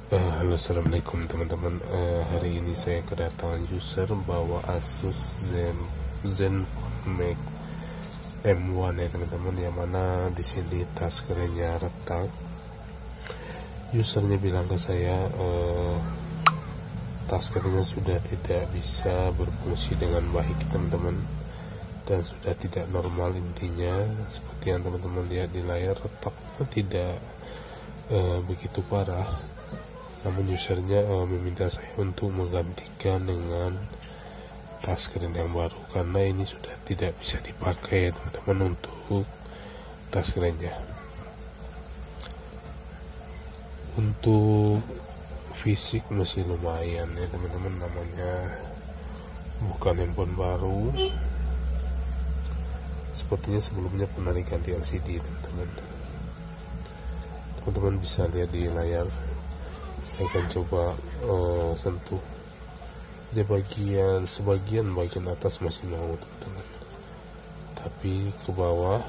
Halo, assalamualaikum teman-teman. Hari ini saya kedatangan user bawa Asus Zenfone Max M1 ya teman-teman, yang mana di sini taskernya retak. Usernya bilang ke saya taskernya sudah tidak bisa berfungsi dengan baik teman-teman, dan sudah tidak normal. Intinya seperti yang teman-teman lihat di layar, retaknya tidak begitu parah. Namun usernya meminta saya untuk menggantikan dengan touchscreen yang baru, karena ini sudah tidak bisa dipakai teman-teman untuk touchscreennya. Untuk fisik masih lumayan ya teman-teman, namanya bukan handphone baru. Sepertinya sebelumnya pernah diganti LCD teman-teman. Teman-teman bisa lihat di layar. Saya akan coba sentuh. Dia sebagian bagian atas masih mau teman-teman, tapi ke bawah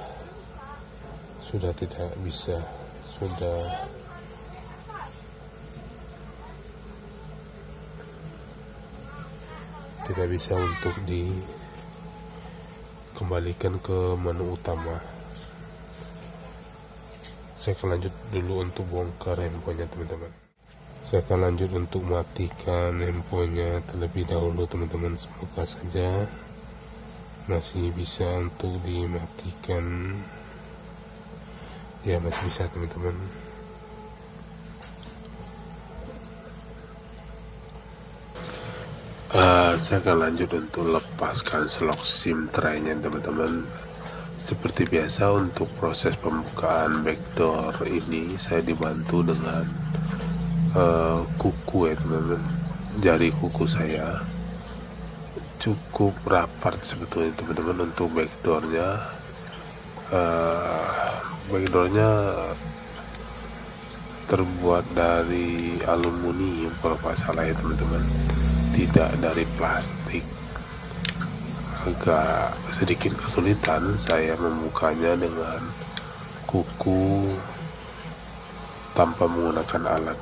sudah tidak bisa, sudah tidak bisa untuk dikembalikan ke menu utama. Saya akan lanjut dulu untuk bongkar handphonenya teman-teman. Saya akan lanjut untuk matikan handphonenya terlebih dahulu teman-teman. Semoga saja masih bisa untuk dimatikan. Ya, masih bisa teman-teman. Saya akan lanjut untuk lepaskan slot SIM tray-nya teman-teman. Seperti biasa untuk proses pembukaan backdoor ini saya dibantu dengan kuku ya teman-teman. Jari kuku saya cukup rapat sebetulnya teman-teman. Untuk backdoornya terbuat dari aluminium kalau nggak salah ya teman-teman, tidak dari plastik. Agak sedikit kesulitan saya membukanya dengan kuku tanpa menggunakan alat.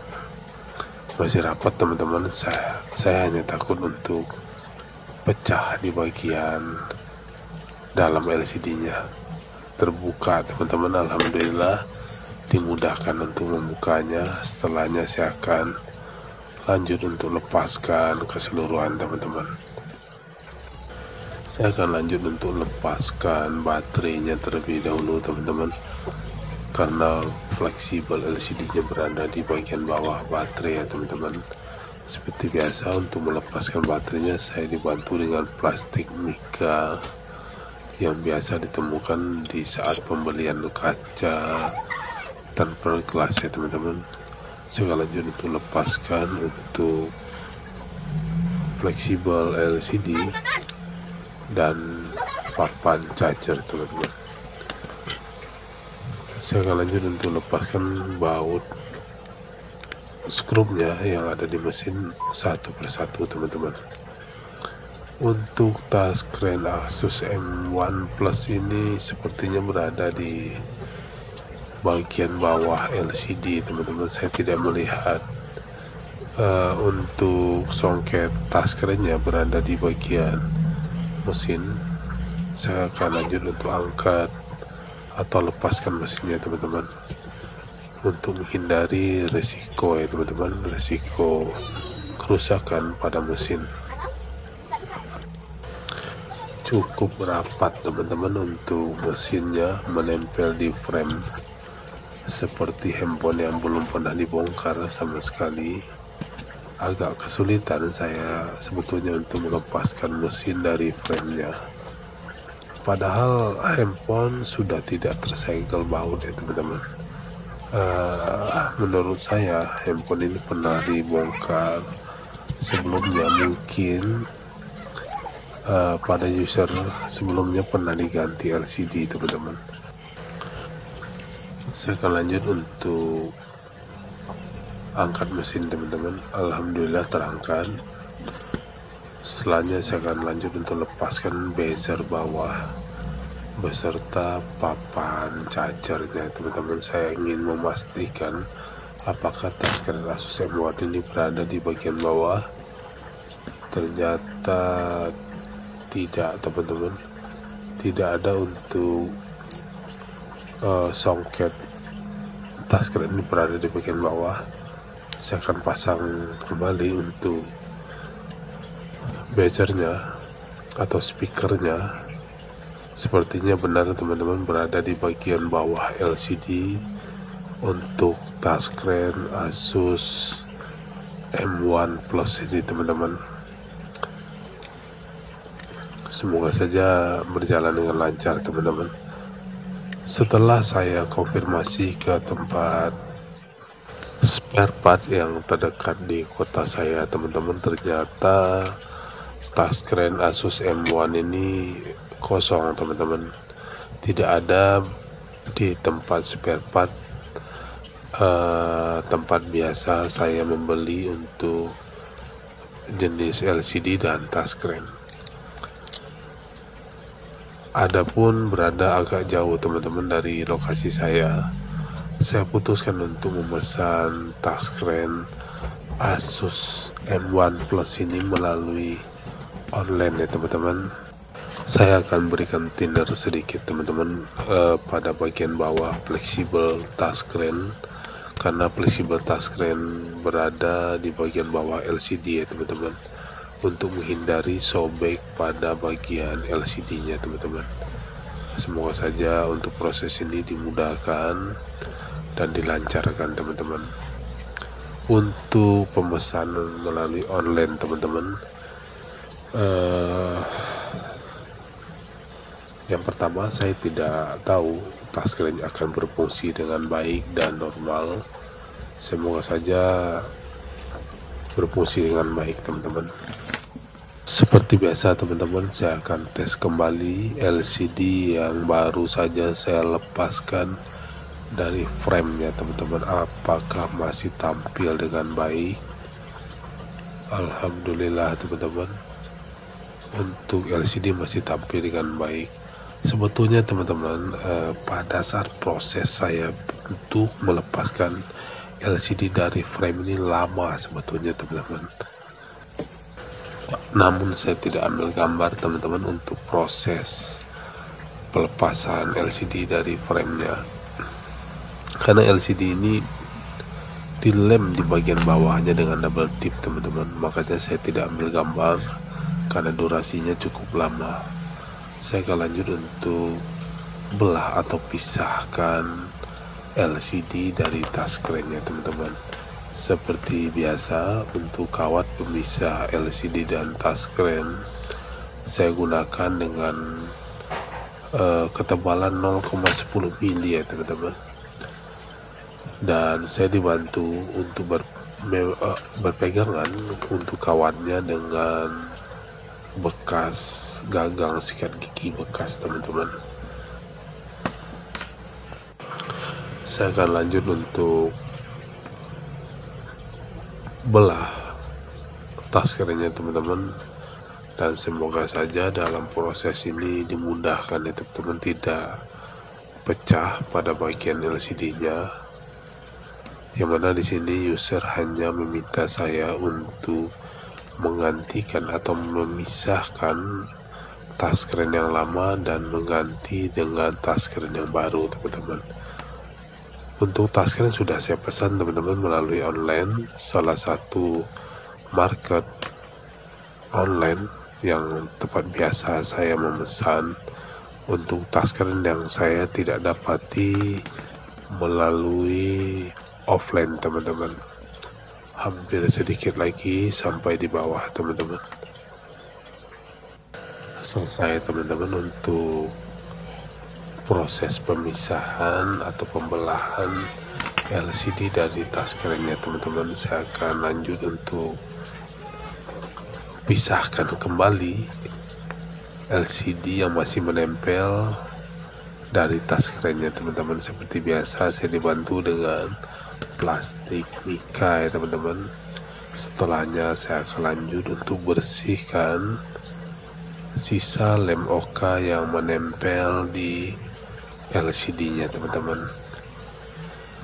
Masih rapat teman-teman. Saya hanya takut untuk pecah di bagian dalam LCD-nya. Terbuka teman-teman, alhamdulillah dimudahkan untuk membukanya. Setelahnya saya akan lanjut untuk lepaskan keseluruhan teman-teman. Saya akan lanjut untuk lepaskan baterainya terlebih dahulu teman-teman, karena fleksibel LCD-nya berada di bagian bawah baterai ya teman-teman. Seperti biasa untuk melepaskan baterainya saya dibantu dengan plastik mica yang biasa ditemukan di saat pembelian kaca tanpa kelas ya teman-teman. Saya akan lanjut untuk lepaskan untuk fleksibel LCD dan papan charger teman-teman. Saya akan lanjut untuk lepaskan baut skrupnya yang ada di mesin satu persatu teman-teman. Untuk touchscreen Asus M1 Plus ini sepertinya berada di bagian bawah LCD teman-teman. Saya tidak melihat untuk songket touchscreen-nya berada di bagian mesin. Saya akan lanjut untuk angkat atau lepaskan mesinnya teman-teman, untuk menghindari resiko ya teman-teman, resiko kerusakan pada mesin. Cukup rapat teman-teman untuk mesinnya, menempel di frame seperti handphone yang belum pernah dibongkar sama sekali. Agak kesulitan saya sebetulnya untuk melepaskan mesin dari framenya, padahal handphone sudah tidak tersegel baut ya teman-teman. Menurut saya handphone ini pernah dibongkar sebelumnya, mungkin pada user sebelumnya pernah diganti LCD teman-teman. Saya akan lanjut untuk angkat mesin teman-teman. Alhamdulillah terangkat. Setelahnya saya akan lanjut untuk lepaskan bezel bawah beserta papan chargernya teman-teman. Saya ingin memastikan apakah touchscreen Asus M1 ini berada di bagian bawah. Ternyata tidak, teman-teman, tidak ada untuk soket touchscreen ini berada di bagian bawah. Saya akan pasang kembali untuk bezelnya atau speakernya. Sepertinya benar, teman-teman, berada di bagian bawah LCD untuk touchscreen Asus M1 Plus ini, teman-teman. Semoga saja berjalan dengan lancar, teman-teman. Setelah saya konfirmasi ke tempat spare part yang terdekat di kota saya, teman-teman, ternyata touchscreen Asus M1 ini kosong, teman-teman. Tidak ada di tempat spare part tempat biasa saya membeli untuk jenis LCD dan touchscreen. Adapun berada agak jauh, teman-teman, dari lokasi saya putuskan untuk memesan touchscreen Asus M1 Plus ini melalui online, ya, teman-teman. Saya akan berikan thinner sedikit, teman-teman, pada bagian bawah fleksibel touchscreen, karena fleksibel touchscreen berada di bagian bawah LCD, ya, teman-teman, untuk menghindari sobek pada bagian LCD-nya, teman-teman. Semoga saja untuk proses ini dimudahkan dan dilancarkan, teman-teman. Untuk pemesanan melalui online, teman-teman, yang pertama, saya tidak tahu touchscreen akan berfungsi dengan baik dan normal. Semoga saja berfungsi dengan baik, teman-teman. Seperti biasa, teman-teman, saya akan tes kembali LCD yang baru saja saya lepaskan dari frame-nya, teman-teman, apakah masih tampil dengan baik. Alhamdulillah, teman-teman, untuk LCD masih tampil dengan baik. Sebetulnya, teman-teman, pada saat proses saya untuk melepaskan LCD dari frame ini lama sebetulnya, teman-teman. Namun saya tidak ambil gambar, teman-teman, untuk proses pelepasan LCD dari frame-nya, karena LCD ini dilem di bagian bawahnya dengan double tip, teman-teman. Makanya saya tidak ambil gambar karena durasinya cukup lama. Saya akan lanjut untuk belah atau pisahkan LCD dari touchscreen-nya, teman-teman. Seperti biasa, untuk kawat pemisah LCD dan touchscreen saya gunakan dengan ketebalan 0,10 mili, ya, teman-teman. Dan saya dibantu untuk berpegangan untuk kawatnya dengan bekas gagang sikat gigi bekas, teman-teman. Saya akan lanjut untuk belah touchscreen-nya, teman-teman, dan semoga saja dalam proses ini dimudahkan, ya, teman-teman, tidak pecah pada bagian LCD-nya. Yang mana di sini user hanya meminta saya untuk menggantikan atau memisahkan touchscreen yang lama dan mengganti dengan touchscreen yang baru, teman-teman. Untuk touchscreen sudah saya pesan, teman-teman, melalui online, salah satu market online yang tempat biasa saya memesan untuk touchscreen yang saya tidak dapati melalui offline, teman-teman. Hampir sedikit lagi sampai di bawah, teman-teman. Selesai, teman-teman, untuk proses pemisahan atau pembelahan LCD dari touchscreen-nya, teman-teman. Saya akan lanjut untuk pisahkan kembali LCD yang masih menempel dari touchscreen-nya, teman-teman. Seperti biasa, saya dibantu dengan plastik mika, ya, teman-teman. Setelahnya saya akan lanjut untuk bersihkan sisa lem OK yang menempel di LCD-nya, teman-teman.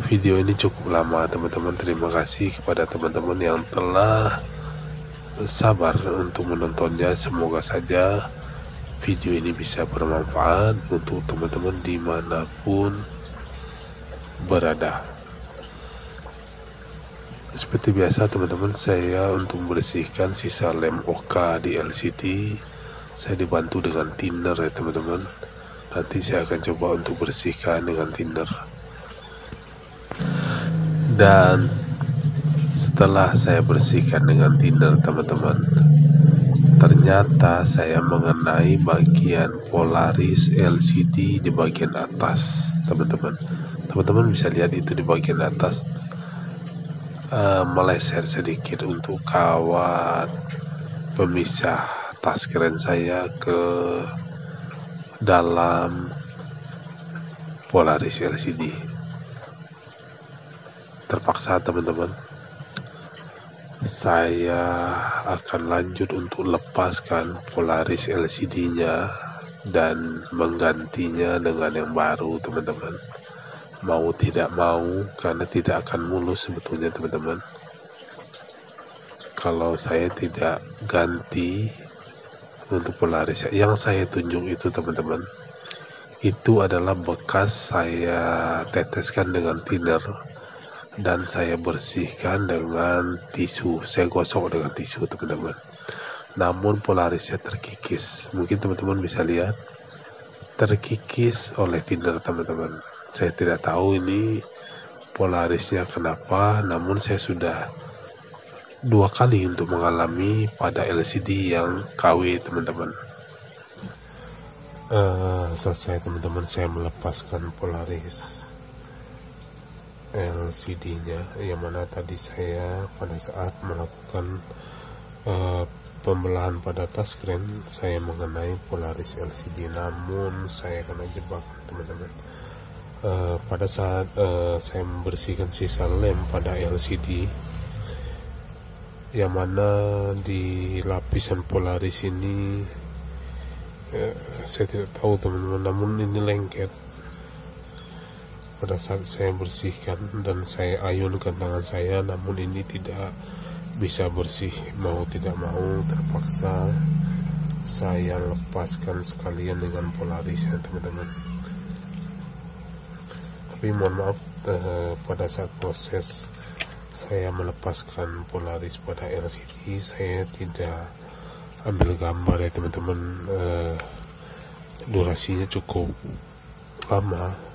video ini cukup lama teman-teman. Terima kasih kepada teman-teman yang telah sabar untuk menontonnya. Semoga saja video ini bisa bermanfaat untuk teman-teman dimanapun berada. Seperti biasa teman-teman, saya untuk membersihkan sisa lem OK di LCD, saya dibantu dengan thinner ya teman-teman. Nanti saya akan coba untuk bersihkan dengan thinner. Dan setelah saya bersihkan dengan thinner teman-teman, ternyata saya mengenai bagian Polaris LCD di bagian atas teman-teman. Teman-teman bisa lihat itu di bagian atas meleset sedikit untuk kawat pemisah touchscreen saya ke dalam Polaris LCD. Terpaksa teman-teman, saya akan lanjut untuk lepaskan Polaris LCD-nya dan menggantinya dengan yang baru teman-teman. Mau tidak mau, karena tidak akan mulus sebetulnya teman-teman kalau saya tidak ganti untuk Polaris. Yang saya tunjuk itu teman-teman, itu adalah bekas saya teteskan dengan thinner dan saya bersihkan dengan tisu. Saya gosok dengan tisu teman-teman. Namun Polarisnya terkikis. Mungkin teman-teman bisa lihat terkikis oleh thinner teman-teman. Saya tidak tahu ini Polarisnya kenapa, namun saya sudah 2 kali untuk mengalami pada LCD yang KW teman-teman. Selesai teman-teman, saya melepaskan Polaris LCD-nya, yang mana tadi saya pada saat melakukan pembelahan pada touchscreen saya mengenai Polaris LCD, namun saya kena jebakan teman-teman. Pada saat saya membersihkan sisa lem pada LCD, yang mana di lapisan Polaris ini saya tidak tahu teman-teman, namun ini lengket. Pada saat saya bersihkan dan saya ayunkan tangan saya, namun ini tidak bisa bersih. Mau tidak mau terpaksa saya lepaskan sekalian dengan Polarisnya teman-teman. Tapi mohon maaf, pada saat proses saya melepaskan Polaris pada LCD, saya tidak ambil gambar ya teman-teman. Durasinya cukup lama.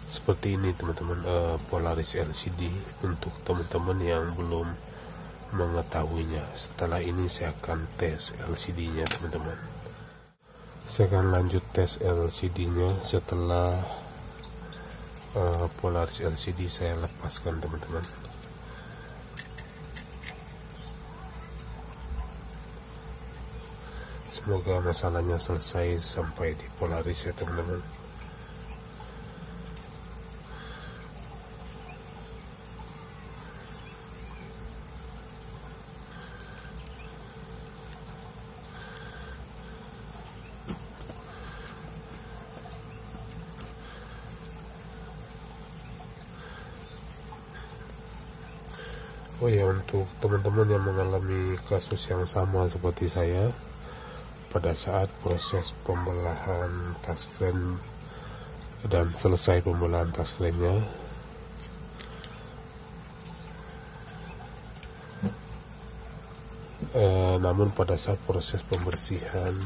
Seperti ini teman-teman, Polaris LCD untuk teman-teman yang belum mengetahuinya. Setelah ini saya akan tes LCD-nya teman-teman. Saya akan lanjut tes LCD-nya setelah Polaris LCD saya lepaskan teman-teman. Semoga masalahnya selesai sampai di Polaris ya teman-teman. Oh ya, untuk teman-teman yang mengalami kasus yang sama seperti saya, pada saat proses pembelahan touchscreen dan selesai pembelahan touchscreen-nya, namun pada saat proses pembersihan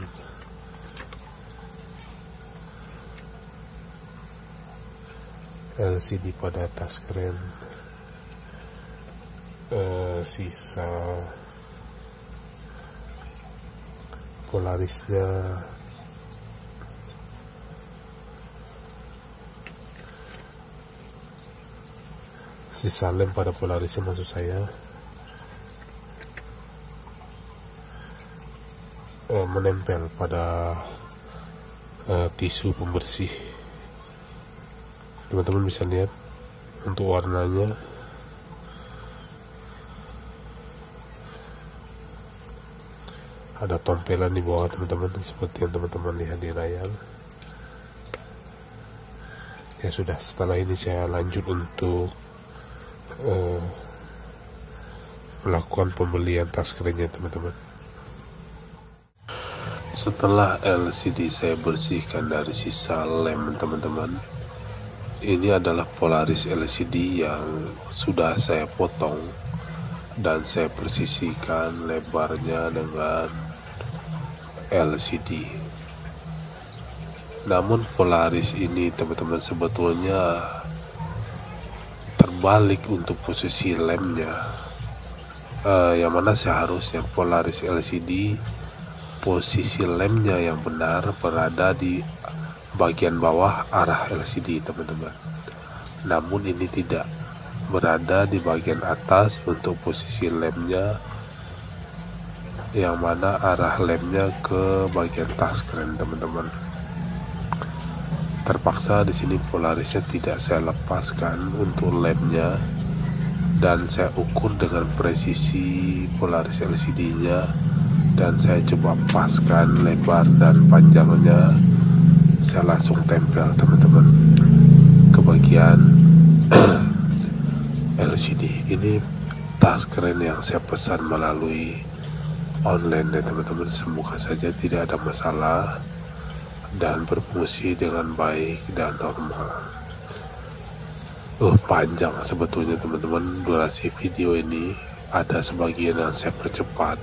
LCD pada touchscreen, sisa Polarisnya sisa lem pada Polarisnya maksud saya menempel pada tisu pembersih. Teman-teman bisa lihat untuk warnanya. Ada tompelan di bawah teman-teman, seperti yang teman-teman lihat di layar. Ya sudah, setelah ini saya lanjut untuk melakukan pembelian touchscreen-nya teman-teman. Setelah LCD saya bersihkan dari sisa lem teman-teman, ini adalah Polaris LCD yang sudah saya potong dan saya persisihkan lebarnya dengan LCD. Namun Polaris ini teman-teman sebetulnya terbalik untuk posisi lemnya, yang mana seharusnya Polaris LCD posisi lemnya yang benar berada di bagian bawah arah LCD teman-teman. Namun ini tidak, berada di bagian atas untuk posisi lemnya, yang mana arah lemnya ke bagian touchscreen teman-teman. Terpaksa di sini Polarisnya tidak saya lepaskan untuk lemnya, dan saya ukur dengan presisi Polaris LCD-nya, dan saya coba paskan lebar dan panjangnya. Saya langsung tempel teman-teman ke bagian LCD. Ini touchscreen yang saya pesan melalui online ya teman-teman. Semoga saja tidak ada masalah dan berfungsi dengan baik dan normal. Panjang sebetulnya teman-teman durasi video ini. Ada sebagian yang saya percepat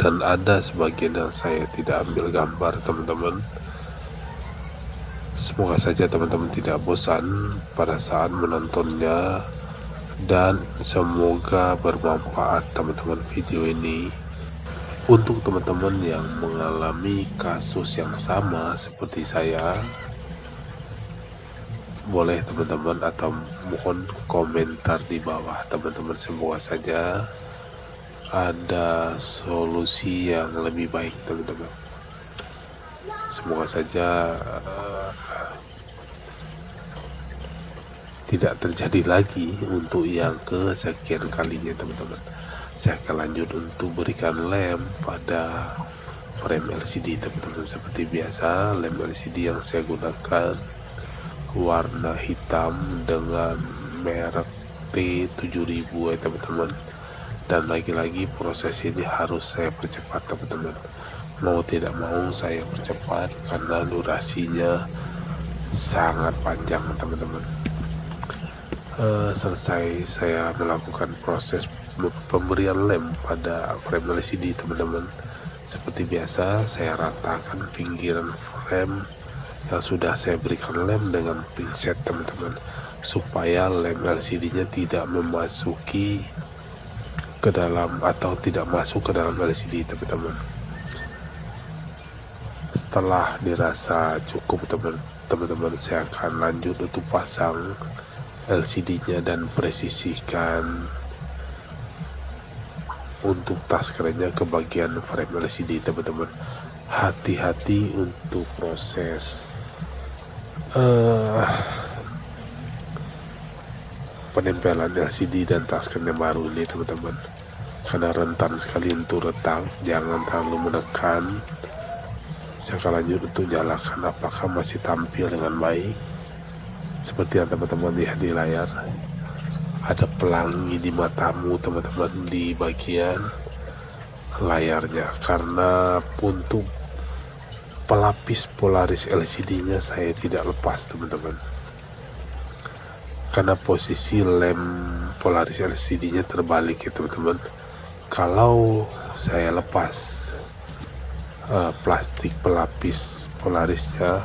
dan ada sebagian yang saya tidak ambil gambar teman-teman. Semoga saja teman-teman tidak bosan pada saat menontonnya, dan semoga bermanfaat teman-teman video ini untuk teman-teman yang mengalami kasus yang sama seperti saya. Boleh teman-teman atau mohon komentar di bawah teman-teman. Semoga saja ada solusi yang lebih baik teman-teman. Semoga saja tidak terjadi lagi untuk yang kesekian kalinya teman-teman. Saya akan lanjut untuk berikan lem pada frame LCD teman-teman. Seperti biasa, lem LCD yang saya gunakan warna hitam dengan merek T7000 ya teman-teman. Dan lagi-lagi proses ini harus saya percepat teman-teman. Mau tidak mau saya percepat karena durasinya sangat panjang teman-teman. Selesai saya melakukan proses pemberian lem pada frame LCD teman-teman. Seperti biasa, saya ratakan pinggiran frame yang sudah saya berikan lem dengan pinset teman-teman, supaya lem LCD-nya tidak memasuki ke dalam atau tidak masuk ke dalam LCD teman-teman. Setelah dirasa cukup teman-teman, saya akan lanjut untuk pasang LCD-nya dan presisikan untuk touchscreen-nya ke bagian frame LCD teman-teman. Hati-hati untuk proses penempelan LCD dan touchscreen yang baru ini teman-teman, karena rentan sekali untuk retak. Jangan terlalu menekan. Saya akan lanjut untuk nyalakan apakah masih tampil dengan baik. Seperti yang teman-teman lihat di layar, ada pelangi di matamu teman-teman di bagian layarnya, karena untuk pelapis Polaris LCD-nya saya tidak lepas teman-teman, karena posisi lem Polaris LCD-nya terbalik ya teman-teman. Kalau saya lepas plastik pelapis Polarisnya,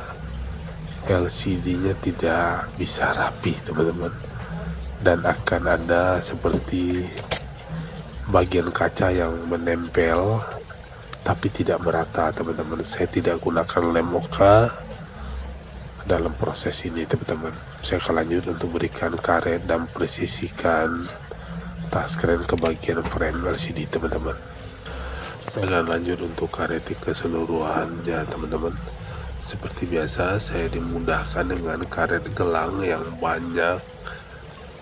LCD-nya tidak bisa rapi teman-teman, dan akan ada seperti bagian kaca yang menempel tapi tidak merata teman-teman. Saya tidak gunakan lem Oka dalam proses ini teman-teman. Saya akan lanjut untuk berikan karet dan presisikan touchscreen ke bagian frame LCD teman-teman. Saya akan lanjut untuk karet keseluruhannya teman-teman. Seperti biasa, saya dimudahkan dengan karet gelang yang banyak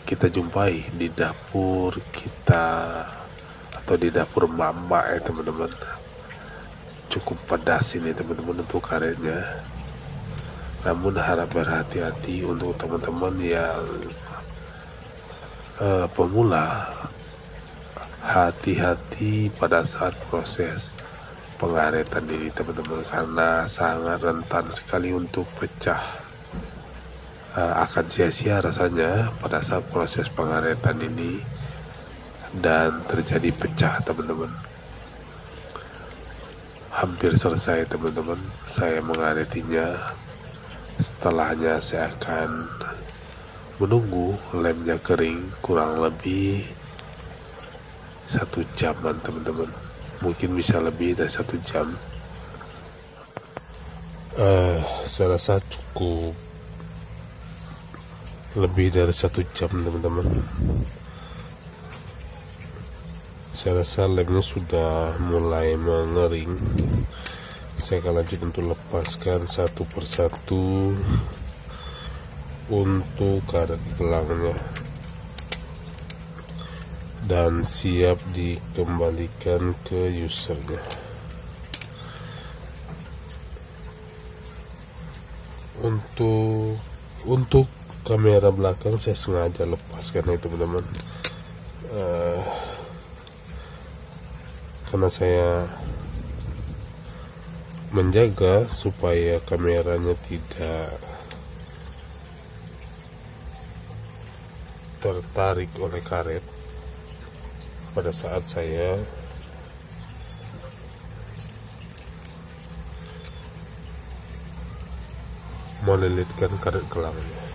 kita jumpai di dapur kita atau di dapur mama ya teman-teman. cukup pedas ini teman-teman untuk karetnya. Namun harap berhati-hati untuk teman-teman yang pemula. Hati-hati pada saat proses pengaretan ini teman-teman, karena sangat rentan sekali untuk pecah. Akan sia-sia rasanya pada saat proses pengaretan ini dan terjadi pecah teman-teman. Hampir selesai teman-teman saya mengaretinya. Setelahnya saya akan menunggu lemnya kering kurang lebih 1 jaman teman-teman, mungkin bisa lebih dari 1 jam. Saya rasa cukup lebih dari 1 jam teman-teman. Saya rasa lemnya sudah mulai mengering. Saya akan lanjut untuk lepaskan satu persatu untuk karet gelangnya dan siap dikembalikan ke usernya. Untuk kamera belakang saya sengaja lepaskan ya teman-teman, karena saya menjaga supaya kameranya tidak tertarik oleh karet pada saat saya melilitkan karet gelangnya.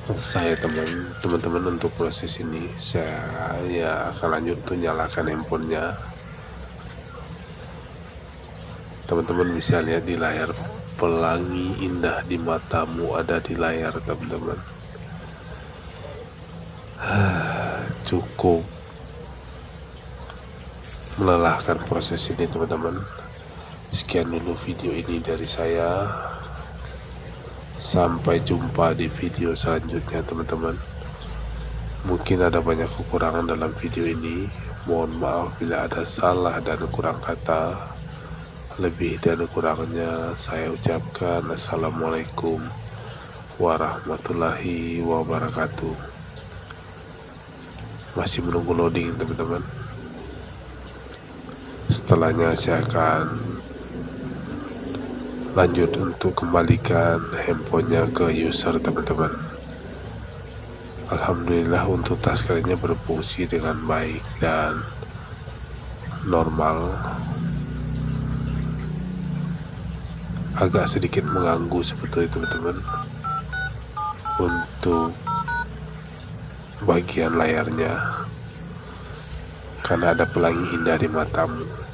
Selesai teman-teman untuk proses ini. Saya akan lanjut untuk nyalakan handphonenya. Teman-teman bisa lihat di layar, pelangi indah di matamu ada di layar teman-teman. Cukup melelahkan proses ini teman-teman. Sekian dulu video ini dari saya. Sampai jumpa di video selanjutnya teman-teman. Mungkin ada banyak kekurangan dalam video ini. Mohon maaf bila ada salah dan kurang kata. Lebih dan kurangnya saya ucapkan assalamualaikum warahmatullahi wabarakatuh. Masih menunggu loading teman-teman. Setelahnya saya akan lanjut untuk kembalikan handphonenya ke user teman-teman. Alhamdulillah untuk tas karetnya berfungsi dengan baik dan normal. Agak sedikit mengganggu seperti itu teman-teman untuk bagian layarnya, karena ada pelangi indah di matamu.